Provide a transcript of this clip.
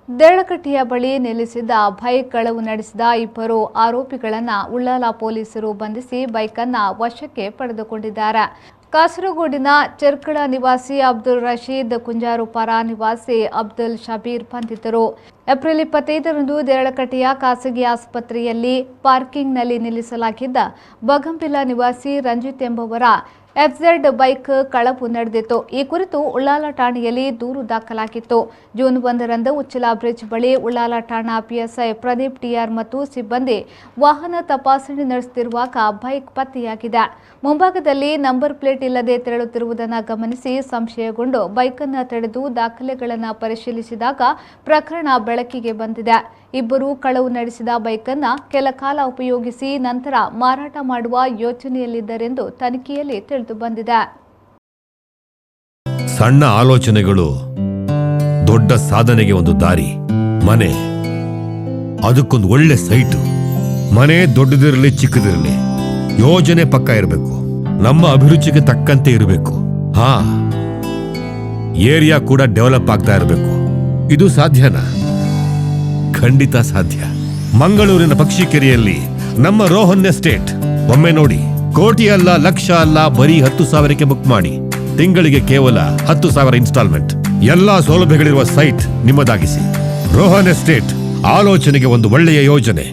ದೇಳಕಟ್ಟಿಯ ಬಳಿ ನಿಲ್ಲಿಸಿದ್ದ ಬೈಕ್ ಕಳವು ನಡೆಸಿದ ಇಬ್ಬರು ಆರೋಪಿಗಳನ್ನು ಉಳ್ಳಾಲ ಪೊಲೀಸರು ಬಂಧಿಸಿ ಬೈಕನ್ನು ವಶಕ್ಕೆ ಪಡೆದುಕೊಂಡಿದ್ದಾರೆ. ಕಾಸರಗೋಡಿನ ಚೆರ್ಕಳ ನಿವಾಸಿ ಅಬ್ದುಲ್ ರಶೀದ್, ಕುಂಜಾರುಪಾರ ನಿವಾಸಿ ಅಬ್ದುಲ್ ಶಬೀರ್ ಬಂಧಿತರು. ಏಪ್ರಿಲ್ 25ರಂದು ದೇರಳಕಟ್ಟೆಯ ಖಾಸಗಿ ಆಸ್ಪತ್ರೆಯಲ್ಲಿ ಪಾರ್ಕಿಂಗ್ನಲ್ಲಿ ನಿಲ್ಲಿಸಲಾಗಿದ್ದ ಬಗಂಪಿಲ ನಿವಾಸಿ ರಂಜಿತ್ ಎಂಬುವರ ಎಫ್ಜೆಡ್ ಬೈಕ್ ಕಳವು ನಡೆದಿತ್ತು. ಈ ಕುರಿತು ಉಳ್ಳಾಲ ಠಾಣೆಯಲ್ಲಿ ದೂರು ದಾಖಲಾಗಿತ್ತು. ಜೂನ್ 1ರಂದು ಉಚ್ಚಿಲ ಬ್ರಿಡ್ಜ್ ಬಳಿ ಉಳ್ಳಾಲ ಠಾಣಾ ಪಿಎಸ್ಐ ಪ್ರದೀಪ್ ಟಿಆರ್ ಮತ್ತು ಸಿಬ್ಬಂದಿ ವಾಹನ ತಪಾಸಣೆ ನಡೆಸುತ್ತಿರುವಾಗ ಬೈಕ್ ಪತ್ತೆಯಾಗಿದೆ. ಮುಂಭಾಗದಲ್ಲಿ ನಂಬರ್ ಪ್ಲೇಟ್ ಇಲ್ಲದೆ ತೆರಳುತ್ತಿರುವುದನ್ನು ಗಮನಿಸಿ ಸಂಶಯಗೊಂಡು ಬೈಕನ್ನು ತಡೆದು ದಾಖಲೆಗಳನ್ನು ಪರಿಶೀಲಿಸಿದಾಗ ಪ್ರಕರಣ ಬೆಳಕಿಗೆ ಬಂದಿದೆ. ಇಬ್ಬರು ಕಳವು ನಡೆಸಿದ ಬೈಕನ್ನು ಕೆಲ ಕಾಲ ಉಪಯೋಗಿಸಿ ನಂತರ ಮಾರಾಟ ಮಾಡುವ ಯೋಚನೆಯಲ್ಲಿದ್ದರೆಂದು ತನಿಖೆಯಲ್ಲಿ ತಿಳಿದು ಬಂದಿದೆ. ಸಣ್ಣ ಆಲೋಚನೆಗಳು ದೊಡ್ಡ ಸಾಧನೆಗೆ ಒಂದು ದಾರಿ. ಮನೆ ಅದಕ್ಕೊಂದು ಒಳ್ಳೆ ಸೈಟು. ಮನೆ ದೊಡ್ಡದಿರಲಿ ಚಿಕ್ಕದಿರಲಿ, ಯೋಜನೆ ಪಕ್ಕ ಇರಬೇಕು. ನಮ್ಮ ಅಭಿರುಚಿಗೆ ತಕ್ಕಂತೆ ಇರಬೇಕು. ಏರಿಯಾ ಕೂಡ ಡೆವಲಪ್ ಆಗ್ತಾ ಇರಬೇಕು. ಇದು ಸಾಧ್ಯನಾ? ಖಂಡಿತ ಸಾಧ್ಯ. ಮಂಗಳೂರಿನ ಪಕ್ಷಿಕೆರೆಯಲ್ಲಿ ನಮ್ಮ ರೋಹನ್ ಎಸ್ಟೇಟ್. ಒಮ್ಮೆ ನೋಡಿ, ಕೋಟಿ ಅಲ್ಲ, ಲಕ್ಷ ಅಲ್ಲ, ಬರೀ 10,000ಕ್ಕೆ ಬುಕ್ ಮಾಡಿ. ತಿಂಗಳಿಗೆ ಕೇವಲ 10,000 ಇನ್ಸ್ಟಾಲ್ಮೆಂಟ್. ಎಲ್ಲಾ ಸೌಲಭ್ಯಗಳಿರುವ ಸೈಟ್ ನಿಮ್ಮದಾಗಿಸಿ. ರೋಹನ್ ಎಸ್ಟೇಟ್ ಆಲೋಚನೆಗೆ ಒಂದು ಒಳ್ಳೆಯ ಯೋಜನೆ.